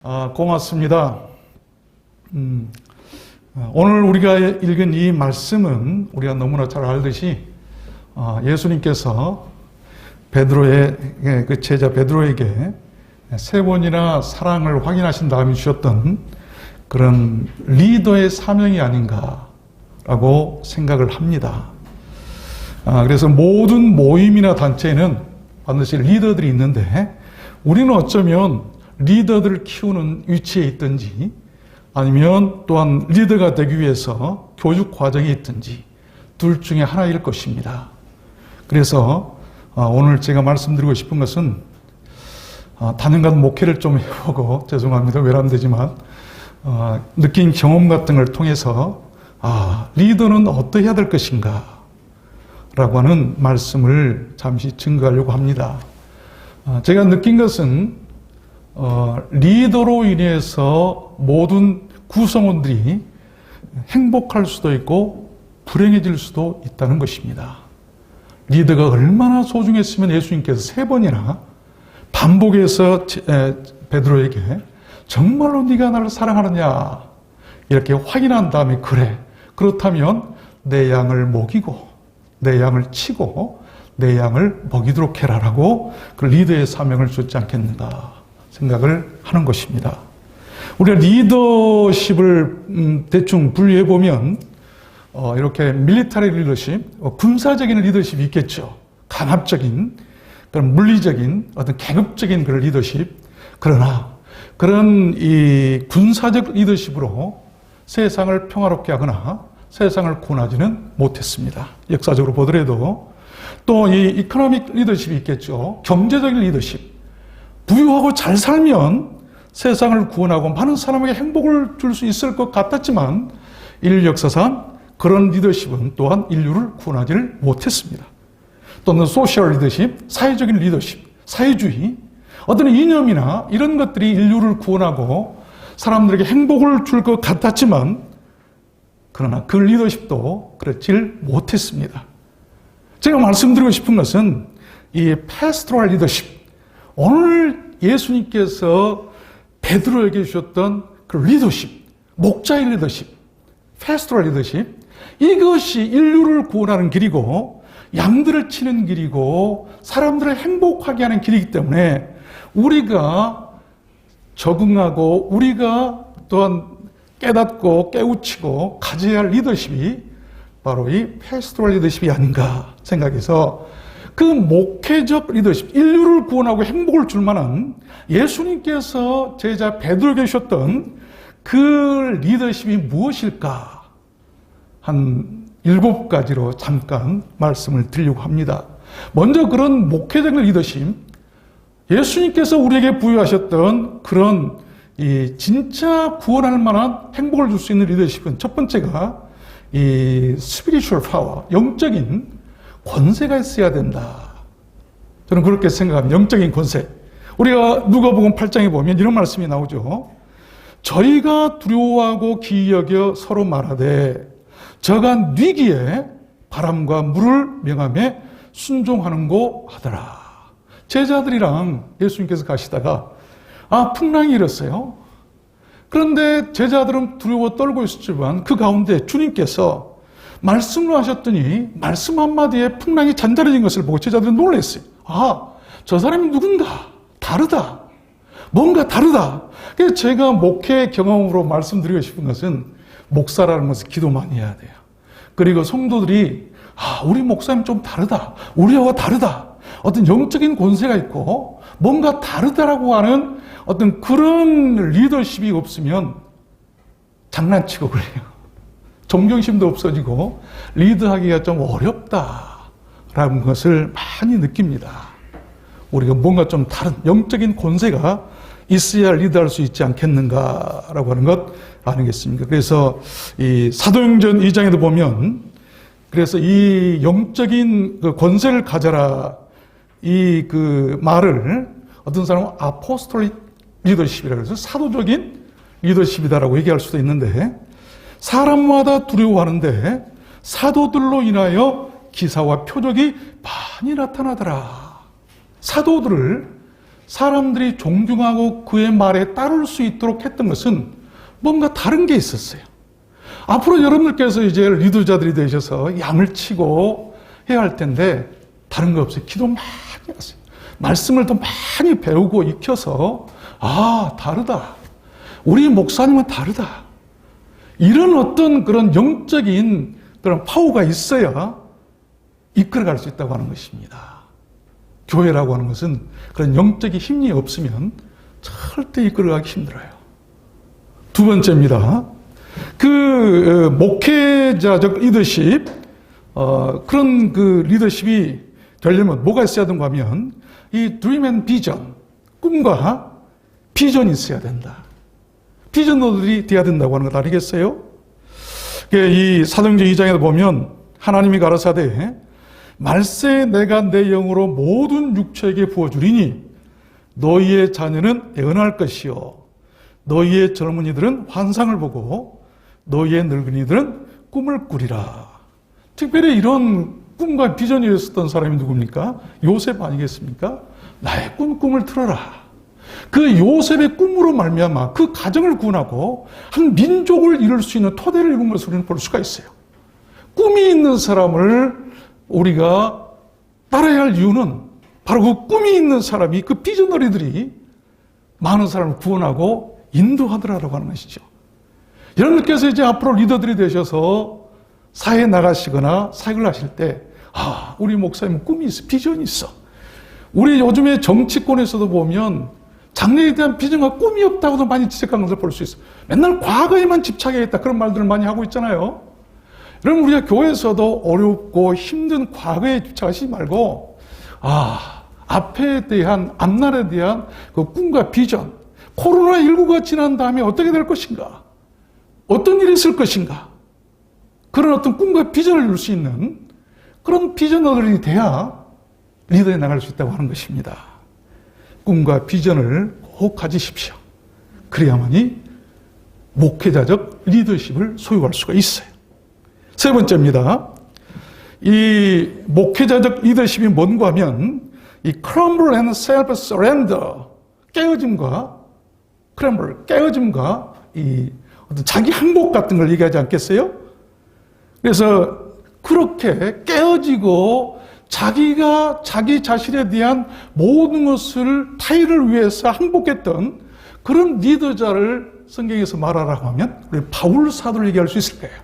고맙습니다. 오늘 우리가 읽은 이 말씀은 우리가 너무나 잘 알듯이 예수님께서 베드로의 그 제자 베드로에게 세 번이나 사랑을 확인하신 다음에 주셨던 그런 리더의 사명이 아닌가라고 생각을 합니다. 그래서 모든 모임이나 단체에는 반드시 리더들이 있는데 우리는 어쩌면 리더들을 키우는 위치에 있든지 아니면 또한 리더가 되기 위해서 교육 과정에 있든지 둘 중에 하나일 것입니다. 그래서 오늘 제가 말씀드리고 싶은 것은 단연간 목회를 좀 해보고 죄송합니다. 외람되지만 느낀 경험 같은 걸 통해서 리더는 어떻게 해야 될 것인가 라고 하는 말씀을 잠시 증거하려고 합니다. 제가 느낀 것은 리더로 인해서 모든 구성원들이 행복할 수도 있고 불행해질 수도 있다는 것입니다. 리더가 얼마나 소중했으면 예수님께서 세 번이나 반복해서 베드로에게 정말로 네가 나를 사랑하느냐 이렇게 확인한 다음에 그래 그렇다면 내 양을 먹이고 내 양을 치고 내 양을 먹이도록 해라라고 그 리더의 사명을 줬지 않겠는가 생각을 하는 것입니다. 우리가 리더십을 대충 분류해 보면 이렇게 밀리터리 리더십, 군사적인 리더십이 있겠죠. 강압적인 그런 물리적인 어떤 계급적인 그런 리더십. 그러나 그런 이 군사적 리더십으로 세상을 평화롭게 하거나 세상을 구원하지는 못했습니다. 역사적으로 보더라도 또 이 이코노믹 리더십이 있겠죠. 경제적인 리더십. 부유하고 잘 살면 세상을 구원하고 많은 사람에게 행복을 줄 수 있을 것 같았지만 인류 역사상 그런 리더십은 또한 인류를 구원하지를 못했습니다. 또는 소셜 리더십, 사회적인 리더십, 사회주의, 어떤 이념이나 이런 것들이 인류를 구원하고 사람들에게 행복을 줄 것 같았지만 그러나 그 리더십도 그렇지를 못했습니다. 제가 말씀드리고 싶은 것은 이 패스토럴 리더십, 오늘 예수님께서 베드로에게 주셨던 그 리더십, 목자의 리더십, 패스토럴 리더십, 이것이 인류를 구원하는 길이고 양들을 치는 길이고 사람들을 행복하게 하는 길이기 때문에 우리가 적응하고 우리가 또한 깨닫고 깨우치고 가져야 할 리더십이 바로 이 패스토럴 리더십이 아닌가 생각해서 그 목회적 리더십, 인류를 구원하고 행복을 줄 만한 예수님께서 제자 베드로에게 주셨던 그 리더십이 무엇일까? 한 7가지로 잠깐 말씀을 드리려고 합니다. 먼저 그런 목회적 리더십, 예수님께서 우리에게 부여하셨던 그런 이 진짜 구원할 만한 행복을 줄 수 있는 리더십은 첫 번째가 이 스피리추얼 파워, 영적인 권세가 있어야 된다. 저는 그렇게 생각합니다. 영적인 권세. 우리가 누가복음 8장에 보면 이런 말씀이 나오죠. 저희가 두려워하고 기이 여겨 서로 말하되 저가 뉘기에 바람과 물을 명하며 순종하는고 하더라. 제자들이랑 예수님께서 가시다가 풍랑이 일었어요. 그런데 제자들은 두려워 떨고 있었지만 그 가운데 주님께서 말씀을 하셨더니 말씀 한마디에 풍랑이 잔잔해진 것을 보고 제자들은 놀랐어요. 저 사람이 누군가 다르다. 뭔가 다르다. 그래서 제가 목회 경험으로 말씀드리고 싶은 것은 목사라는 것은 기도 많이 해야 돼요. 그리고 성도들이 우리 목사님 좀 다르다. 우리하고 다르다. 어떤 영적인 권세가 있고 뭔가 다르다라고 하는 어떤 그런 리더십이 없으면 장난치고 그래요. 존경심도 없어지고 리드하기가 좀 어렵다라는 것을 많이 느낍니다. 우리가 뭔가 좀 다른 영적인 권세가 있어야 리드할 수 있지 않겠는가라고 하는 것 아니겠습니까? 그래서 이 사도행전 2장에도 보면 그래서 이 영적인 그 권세를 가져라 이 그 말을 어떤 사람은 아포스톨릭 리더십이라고 해서 사도적인 리더십이다라고 얘기할 수도 있는데 사람마다 두려워하는데 사도들로 인하여 기사와 표적이 많이 나타나더라. 사도들을 사람들이 존경하고 그의 말에 따를 수 있도록 했던 것은 뭔가 다른 게 있었어요. 앞으로 여러분들께서 이제 리더자들이 되셔서 양을 치고 해야 할 텐데 다른 거 없어요. 기도 많이 하세요. 말씀을 더 많이 배우고 익혀서 다르다. 우리 목사님은 다르다. 이런 어떤 그런 영적인 그런 파워가 있어야 이끌어갈 수 있다고 하는 것입니다. 교회라고 하는 것은 그런 영적인 힘이 없으면 절대 이끌어가기 힘들어요. 두 번째입니다. 목회자적 리더십, 그런 리더십이 되려면 뭐가 있어야 되는가 하면 이 드림 앤 비전, 꿈과 비전이 있어야 된다. 비전너들이 돼야 된다고 하는 것 아니겠어요? 이 사도행전 2장에 보면 하나님이 가라사대 말세 내가 내 영으로 모든 육체에게 부어주리니 너희의 자녀는 애언할 것이요 너희의 젊은이들은 환상을 보고 너희의 늙은이들은 꿈을 꾸리라. 특별히 이런 꿈과 비전이 있었던 사람이 누굽니까? 요셉 아니겠습니까? 나의 꿈을 틀어라. 그 요셉의 꿈으로 말미암아 그 가정을 구원하고 한 민족을 이룰 수 있는 토대를 이룬 것을 우리는 볼 수가 있어요. 꿈이 있는 사람을 우리가 따라야 할 이유는 바로 그 꿈이 있는 사람이, 그 비전너리들이 많은 사람을 구원하고 인도하더라라고 하는 것이죠. 여러분들께서 이제 앞으로 리더들이 되셔서 사회에 나가시거나 사역을 하실 때 우리 목사님은 꿈이 있어, 비전이 있어. 우리 요즘에 정치권에서도 보면 장래에 대한 비전과 꿈이 없다고도 많이 지적하는 것을 볼 수 있어요. 맨날 과거에만 집착해야겠다 그런 말들을 많이 하고 있잖아요. 여러분 우리가 교회에서도 어렵고 힘든 과거에 집착하시지 말고 앞에 대한, 앞날에 대한 그 꿈과 비전, 코로나19가 지난 다음에 어떻게 될 것인가, 어떤 일이 있을 것인가, 그런 어떤 꿈과 비전을 이룰 수 있는 그런 비전너들이 돼야 리더에 나갈 수 있다고 하는 것입니다. 꿈과 비전을 꼭 가지십시오. 그래야만이 목회자적 리더십을 소유할 수가 있어요. 세 번째입니다. 이 목회자적 리더십이 뭔가 하면 이 crumble and self-surrender, 깨어짐과 이 어떤 자기 항복 같은 걸 얘기하지 않겠어요? 그래서 그렇게 깨어지고 자기가 자기 자신에 대한 모든 것을 타인을 위해서 항복했던 그런 리더자를 성경에서 말하라고 하면 우리 바울 사도를 얘기할 수 있을 거예요.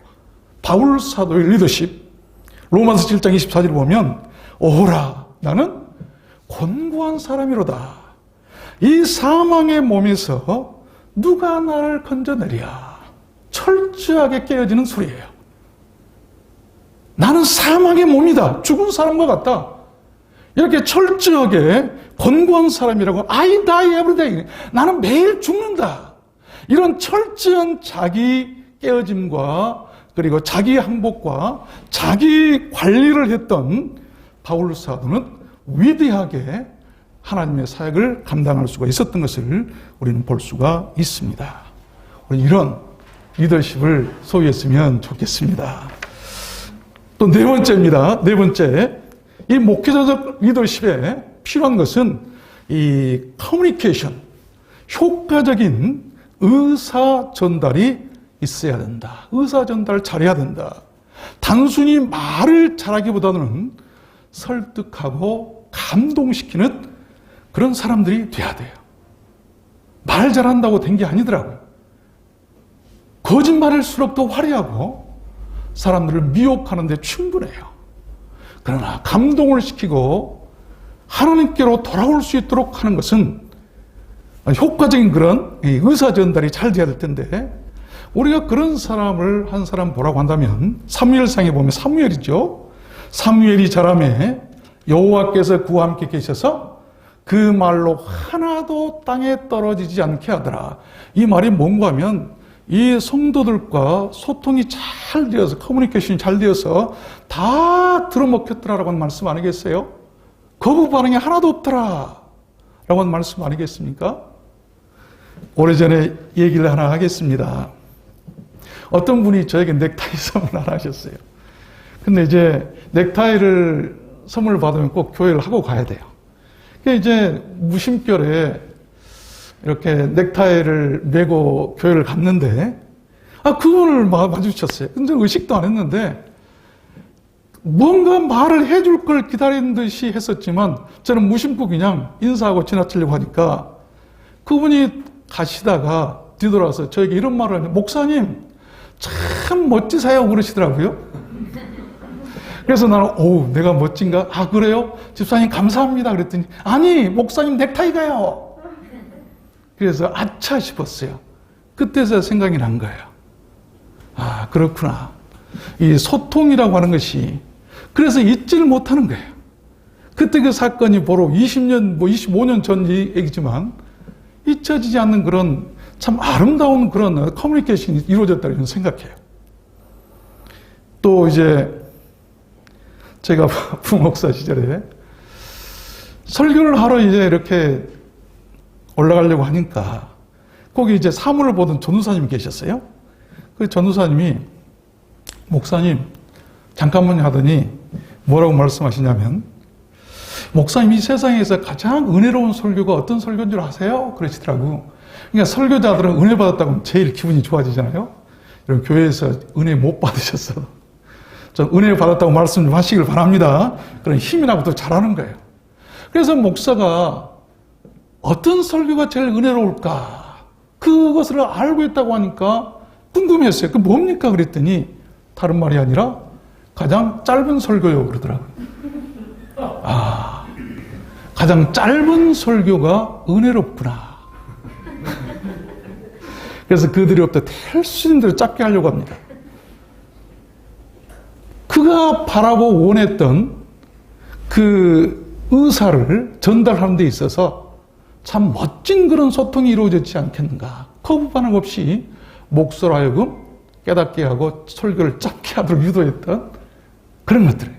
바울 사도의 리더십, 로마서 7장 24절 보면 오라 나는 곤고한 사람이로다. 이 사망의 몸에서 누가 나를 건져내랴. 철저하게 깨어지는 소리예요. 나는 사망의 몸이다. 죽은 사람과 같다. 이렇게 철저하게 권고한 사람이라고 I die every day. 나는 매일 죽는다. 이런 철저한 자기 깨어짐과 그리고 자기 항복과 자기 관리를 했던 바울 사도는 위대하게 하나님의 사역을 감당할 수가 있었던 것을 우리는 볼 수가 있습니다. 우리 이런 리더십을 소유했으면 좋겠습니다. 또 네 번째입니다. 네 번째, 이 목회자적 리더십에 필요한 것은 이 커뮤니케이션, 효과적인 의사 전달이 있어야 된다. 의사 전달을 잘해야 된다. 단순히 말을 잘하기보다는 설득하고 감동시키는 그런 사람들이 돼야 돼요. 말 잘한다고 된 게 아니더라고요. 거짓말일수록 더 화려하고 사람들을 미혹하는 데 충분해요. 그러나 감동을 시키고 하나님께로 돌아올 수 있도록 하는 것은 효과적인 그런 의사 전달이 잘 돼야 될 텐데, 우리가 그런 사람을 한 사람 보라고 한다면 사무엘상에 보면 사무엘이죠. 사무엘이 자라매 여호와께서 그와 함께 계셔서 그 말로 하나도 땅에 떨어지지 않게 하더라. 이 말이 뭔가 하면 이 성도들과 소통이 잘 되어서, 커뮤니케이션이 잘 되어서 다 들어먹혔더라라고 하는 말씀 아니겠어요? 거부 반응이 하나도 없더라 라고 하는 말씀 아니겠습니까? 오래전에 얘기를 하나 하겠습니다. 어떤 분이 저에게 넥타이 선물 하나 하셨어요. 근데 이제 넥타이를 선물 받으면 꼭 교회를 하고 가야 돼요. 이제 무심결에 이렇게 넥타이를 메고 교회를 갔는데, 그분을 마주쳤어요. 근데 의식도 안 했는데, 뭔가 말을 해줄 걸 기다리는 듯이 했었지만, 저는 무심코 그냥 인사하고 지나치려고 하니까, 그분이 가시다가 뒤돌아서 저에게 이런 말을 하니, 목사님, 참 멋지세요. 그러시더라고요. 그래서 나는, 내가 멋진가? 그래요? 집사님 감사합니다. 그랬더니, 아니, 목사님 넥타이가요. 그래서 아차 싶었어요. 그때서 생각이 난 거예요. 그렇구나. 이 소통이라고 하는 것이, 그래서 잊지를 못하는 거예요. 그때 그 사건이 바로 20년, 25년 전 얘기지만, 잊혀지지 않는 그런 참 아름다운 그런 커뮤니케이션이 이루어졌다고 생각해요. 또 이제 제가 부목사 시절에 설교를 하러 이제 이렇게 올라가려고 하니까 거기 이제 사물을 보던 전도사님이 계셨어요. 그 전도사님이 목사님 잠깐만요 하더니 뭐라고 말씀하시냐면, 목사님 이 세상에서 가장 은혜로운 설교가 어떤 설교인 줄 아세요? 그러시더라고. 그러니까 설교자들은 은혜 받았다고 하면 제일 기분이 좋아지잖아요. 여러분 교회에서 은혜 못 받으셨어. 좀 은혜 받았다고 말씀 좀 하시길 바랍니다. 그런 힘이 나고 또 잘하는 거예요. 그래서 목사가 어떤 설교가 제일 은혜로울까? 그것을 알고 있다고 하니까 궁금했어요. 그 뭡니까? 그랬더니 다른 말이 아니라 가장 짧은 설교요 그러더라고요. 가장 짧은 설교가 은혜롭구나. 그래서 그들로부터 될 수 있는 대로 짧게 하려고 합니다. 그가 바라고 원했던 그 의사를 전달하는 데 있어서 참 멋진 그런 소통이 이루어지지 않겠는가. 거부 반응 없이 목소로 하여금 깨닫게 하고 설교를 짧게 하도록 유도했던 그런 것들이에요.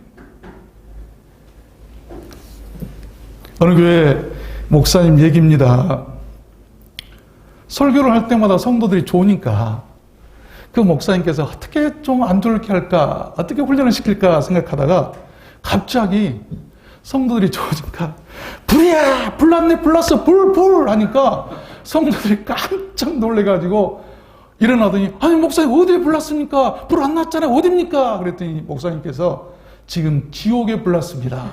어느 교회 목사님 얘기입니다. 설교를 할 때마다 성도들이 좋으니까 그 목사님께서 어떻게 좀 안 좋게 할까, 어떻게 훈련을 시킬까 생각하다가 갑자기 성도들이 좋으니까 불이야! 불났네! 불났어! 불! 하니까 성도들이 깜짝 놀래가지고 일어나더니, 아니 목사님 어디에 불났습니까? 불 안 났잖아요. 어디입니까? 그랬더니 목사님께서 지금 지옥에 불났습니다.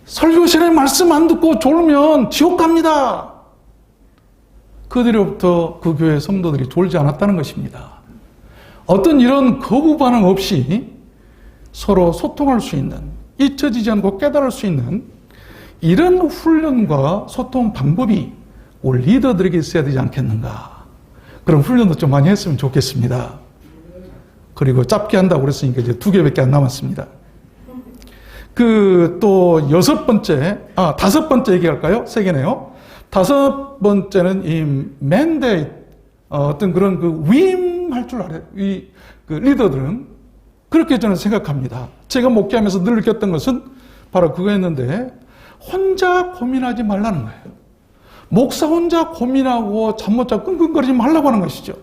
설교실에 말씀 안 듣고 졸면 지옥 갑니다. 그들로부터 그 교회 성도들이 졸지 않았다는 것입니다. 어떤 이런 거부 반응 없이 서로 소통할 수 있는, 잊혀지지 않고 깨달을 수 있는 이런 훈련과 소통 방법이 우리 리더들에게 있어야 되지 않겠는가. 그런 훈련도 좀 많이 했으면 좋겠습니다. 그리고 짧게 한다고 그랬으니까 이제 2개밖에 안 남았습니다. 또 5번째 얘기할까요? 3개네요. 5번째는 이 맨데이트, 어떤 그런 그 위임할 줄 알아요. 그 리더들은 그렇게 저는 생각합니다. 제가 목회하면서 늘 느꼈던 것은 바로 그거였는데, 혼자 고민하지 말라는 거예요. 목사 혼자 고민하고 잠 못 자고 끙끙거리지 말라고 하는 것이죠.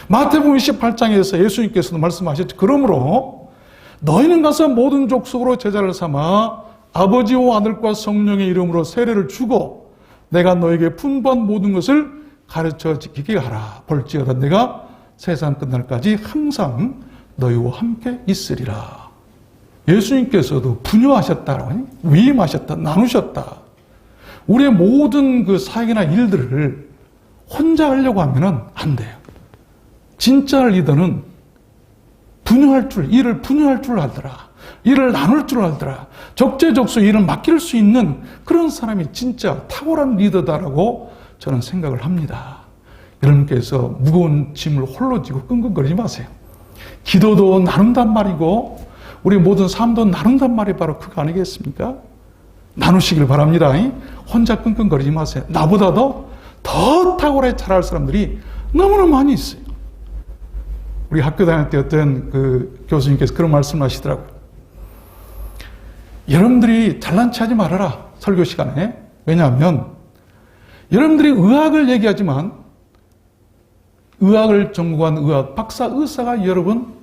마태복음 28장에서 예수님께서도 말씀하셨죠. 그러므로 너희는 가서 모든 족속으로 제자를 삼아 아버지와 아들과 성령의 이름으로 세례를 주고 내가 너에게 분부한 모든 것을 가르쳐 지키게 하라. 볼지어다 내가 세상 끝날까지 항상 너희와 함께 있으리라. 예수님께서도 분유하셨다, 위임하셨다, 나누셨다. 우리의 모든 그 사역이나 일들을 혼자 하려고 하면 안 돼요. 진짜 리더는 일을 분유할 줄 알더라. 일을 나눌 줄 알더라. 적재적소 일을 맡길 수 있는 그런 사람이 진짜 탁월한 리더다라고 저는 생각을 합니다. 여러분께서 무거운 짐을 홀로 지고 끙끙거리지 마세요. 기도도 나눈단 말이고 우리 모든 삶도 나눈단 말이 바로 그거 아니겠습니까? 나누시길 바랍니다. 혼자 끙끙거리지 마세요. 나보다도 더 탁월하게 잘할 사람들이 너무나 많이 있어요. 우리 학교 다닐 때 어떤 그 교수님께서 그런 말씀을 하시더라고요. 여러분들이 잘난 체 하지 말아라. 설교 시간에. 왜냐하면 여러분들이 의학을 얘기하지만 의학을 전공한 박사 의사가 여러분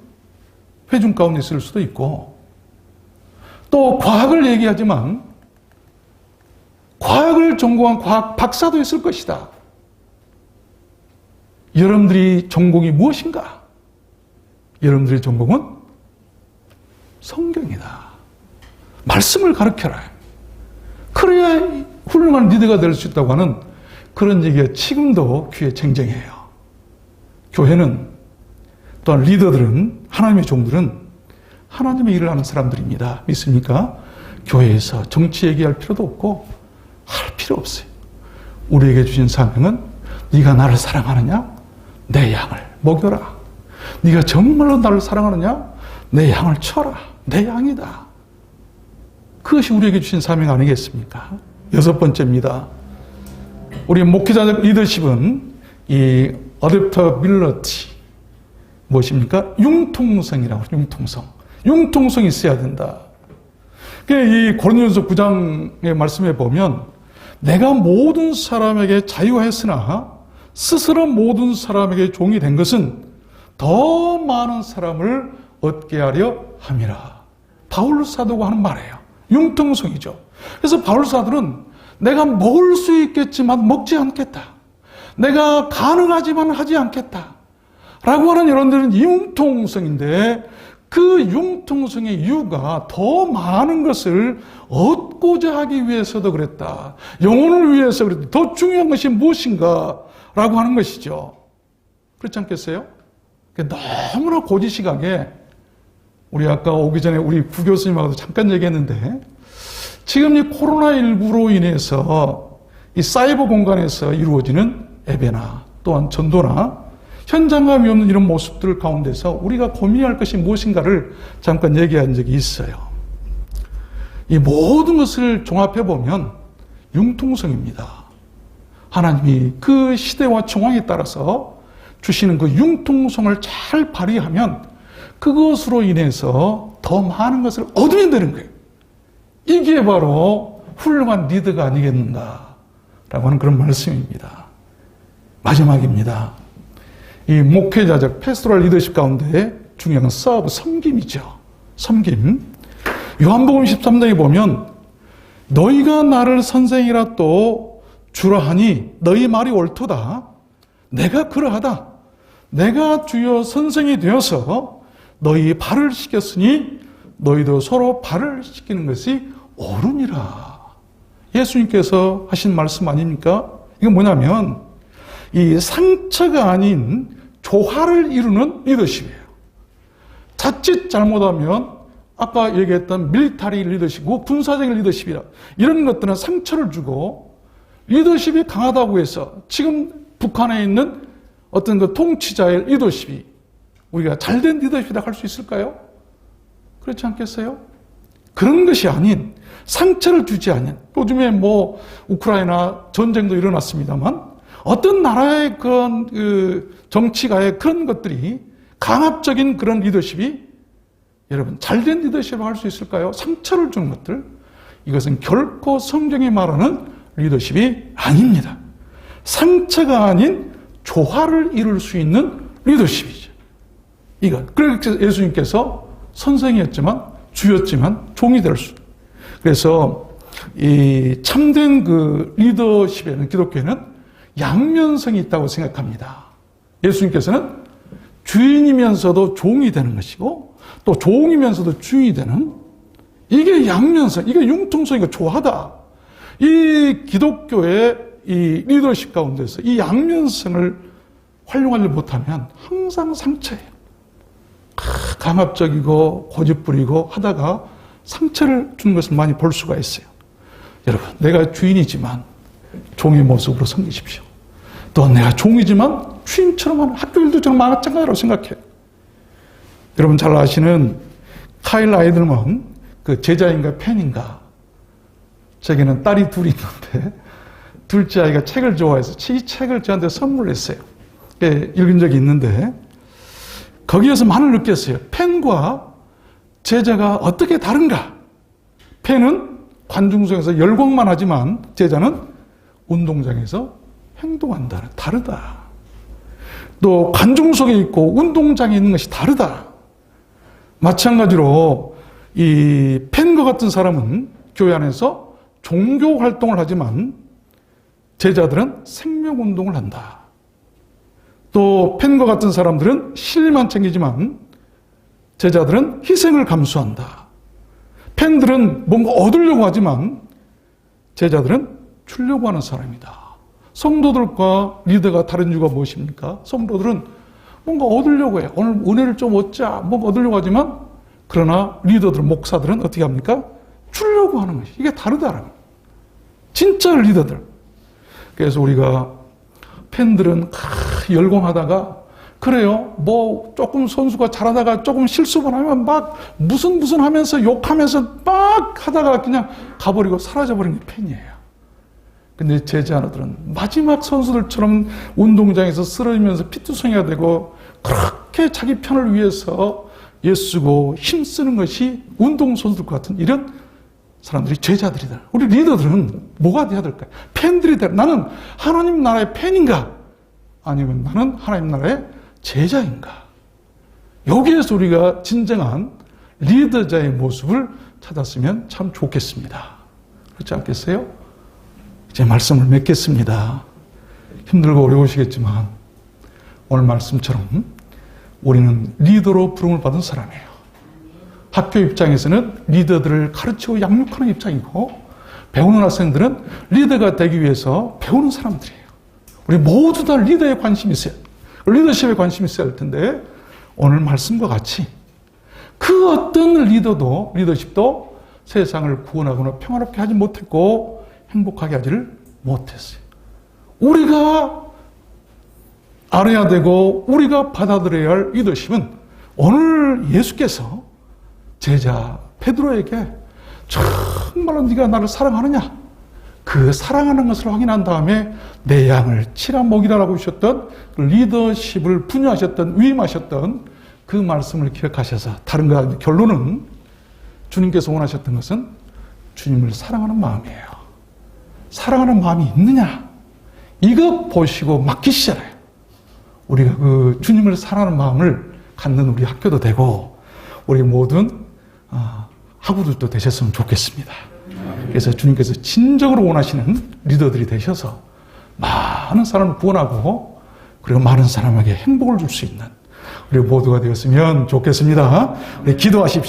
회중 가운데 있을 수도 있고 또 과학을 얘기하지만 과학을 전공한 과학 박사도 있을 것이다. 여러분들이 전공이 무엇인가? 여러분들의 전공은 성경이다. 말씀을 가르쳐라. 그래야 훌륭한 리더가 될 수 있다고 하는 그런 얘기가 지금도 귀에 쟁쟁해요. 교회는 또한 리더들은, 하나님의 종들은 하나님의 일을 하는 사람들입니다. 믿습니까? 교회에서 정치 얘기할 필요도 없고 할 필요 없어요. 우리에게 주신 사명은 네가 나를 사랑하느냐? 내 양을 먹여라. 네가 정말로 나를 사랑하느냐? 내 양을 쳐라. 내 양이다. 그것이 우리에게 주신 사명 아니겠습니까? 6번째입니다. 우리 목회자적 리더십은 이 어댑터빌리티, 무엇입니까? 융통성이라고. 융통성이 있어야 된다. 이 고린도전서 9장의 말씀에 보면 내가 모든 사람에게 자유하였으나 스스로 모든 사람에게 종이 된 것은 더 많은 사람을 얻게 하려 함이라. 바울 사도가 하는 말이에요. 융통성이죠. 그래서 바울 사도는 내가 먹을 수 있겠지만 먹지 않겠다. 내가 가능하지만 하지 않겠다. 라고 하는 여러분들은 융통성인데 그 융통성의 이유가 더 많은 것을 얻고자 하기 위해서도 그랬다. 영혼을 위해서 그랬다. 더 중요한 것이 무엇인가? 라고 하는 것이죠. 그렇지 않겠어요? 너무나 고지식하게 우리 아까 오기 전에 우리 부교수님하고도 잠깐 얘기했는데 지금 이 코로나19로 인해서 이 사이버 공간에서 이루어지는 예배나 또한 전도나 현장감이 없는 이런 모습들 가운데서 우리가 고민할 것이 무엇인가를 잠깐 얘기한 적이 있어요. 이 모든 것을 종합해 보면 융통성입니다. 하나님이 그 시대와 정황에 따라서 주시는 그 융통성을 잘 발휘하면 그것으로 인해서 더 많은 것을 얻으면 되는 거예요. 이게 바로 훌륭한 리더가 아니겠는가 라고 하는 그런 말씀입니다. 마지막입니다. 이 목회자적 패스토럴 리더십 가운데 중요한 건 서브, 섬김이죠. 섬김. 요한복음 13장에 보면 너희가 나를 선생이라 또 주라 하니 너희 말이 옳도다. 내가 그러하다. 내가 주여 선생이 되어서 너희 발을 씻겼으니 너희도 서로 발을 씻기는 것이 옳으니라. 예수님께서 하신 말씀 아닙니까? 이건 뭐냐면 이 상처가 아닌 조화를 이루는 리더십이에요. 자칫 잘못하면 아까 얘기했던 밀리터리 리더십이고 군사적인 리더십이라 이런 것들은 상처를 주고 리더십이 강하다고 해서 지금 북한에 있는 어떤 그 통치자의 리더십이 우리가 잘된 리더십이라고 할 수 있을까요? 그렇지 않겠어요? 그런 것이 아닌 상처를 주지 않는 요즘에 뭐 우크라이나 전쟁도 일어났습니다만 어떤 나라의 그런 그 정치가의 그런 것들이 강압적인 그런 리더십이 여러분 잘된 리더십을 할 수 있을까요? 상처를 주는 것들 이것은 결코 성경이 말하는 리더십이 아닙니다. 상처가 아닌 조화를 이룰 수 있는 리더십이죠. 이것. 그래서 예수님께서 선생이었지만 주였지만 종이 될 수. 그래서 이 참된 그 리더십에는 기독교에는 양면성이 있다고 생각합니다. 예수님께서는 주인이면서도 종이 되는 것이고 또 종이면서도 주인이 되는 이게 양면성, 이게 융통성이고 조화다. 이 기독교의 이 리더십 가운데서 이 양면성을 활용하지 못하면 항상 상처예요. 강압적이고 고집부리고 하다가 상처를 주는 것을 많이 볼 수가 있어요. 여러분, 내가 주인이지만 종의 모습으로 섬기십시오. 또 내가 종이지만 주인처럼 하는 학교 일도 저는 마찬가지라고 생각해요. 여러분 잘 아시는 카일 아이들먼 그 제자인가 팬인가 제게는 딸이 둘이 있는데 둘째 아이가 책을 좋아해서 이 책을 저한테 선물했어요. 읽은 적이 있는데 거기에서 많이 느꼈어요. 팬과 제자가 어떻게 다른가? 팬은 관중석에서 열광만 하지만 제자는 운동장에서 행동한다. 다르다. 또 관중석에 있고 운동장에 있는 것이 다르다. 마찬가지로 이 팬과 펜과 같은 사람은 교회 안에서 종교 활동을 하지만 제자들은 생명운동을 한다. 또 펜과 같은 사람들은 실만 챙기지만 제자들은 희생을 감수한다. 펜들은 뭔가 얻으려고 하지만 제자들은 주려고 하는 사람이다. 성도들과 리더가 다른 이유가 무엇입니까? 성도들은 뭔가 얻으려고 해요. 오늘 은혜를 좀 얻자, 뭔가 얻으려고 하지만 그러나 리더들, 목사들은 어떻게 합니까? 주려고 하는 것이. 이게 다르다는 거예요. 진짜 리더들. 그래서 우리가 팬들은 열공하다가 그래요. 뭐 조금 선수가 잘하다가 조금 실수만 하면 막 무슨 하면서 욕하면서 막 하다가 그냥 가버리고 사라져버리는 게 팬이에요. 근데 제자들은 마지막 선수들처럼 운동장에서 쓰러지면서 피투성이가 되고 그렇게 자기 편을 위해서 애쓰고 힘쓰는 것이 운동선수들 같은 이런 사람들이 제자들이다. 우리 리더들은 뭐가 돼야 될까요? 팬들이 돼야. 나는 하나님 나라의 팬인가? 아니면 나는 하나님 나라의 제자인가? 여기에서 우리가 진정한 리더자의 모습을 찾았으면 참 좋겠습니다. 그렇지 않겠어요? 이제 말씀을 맺겠습니다. 힘들고 어려우시겠지만 오늘 말씀처럼 우리는 리더로 부름을 받은 사람이에요. 학교 입장에서는 리더들을 가르치고 양육하는 입장이고 배우는 학생들은 리더가 되기 위해서 배우는 사람들이에요. 우리 모두 다 리더에 관심이 있어요. 리더십에 관심이 있어야 할 텐데 오늘 말씀과 같이 그 어떤 리더십도 세상을 구원하거나 평화롭게 하지 못했고 행복하게 하지를 못했어요. 우리가 알아야 되고 우리가 받아들여야 할 리더십은 오늘 예수께서 제자 베드로에게 정말로 네가 나를 사랑하느냐? 그 사랑하는 것을 확인한 다음에 내 양을 치라 먹이라라고 하셨던 리더십을 분유하셨던 위임하셨던 그 말씀을 기억하셔서 다른 거 아니고 결론은 주님께서 원하셨던 것은 주님을 사랑하는 마음이에요. 사랑하는 마음이 있느냐? 이거 보시고 맡기시잖아요. 우리가 그 주님을 사랑하는 마음을 갖는 우리 학교도 되고 우리 모든 학우들도 되셨으면 좋겠습니다. 그래서 주님께서 진정으로 원하시는 리더들이 되셔서 많은 사람을 구원하고 그리고 많은 사람에게 행복을 줄 수 있는 우리 모두가 되었으면 좋겠습니다. 우리 기도하십시다.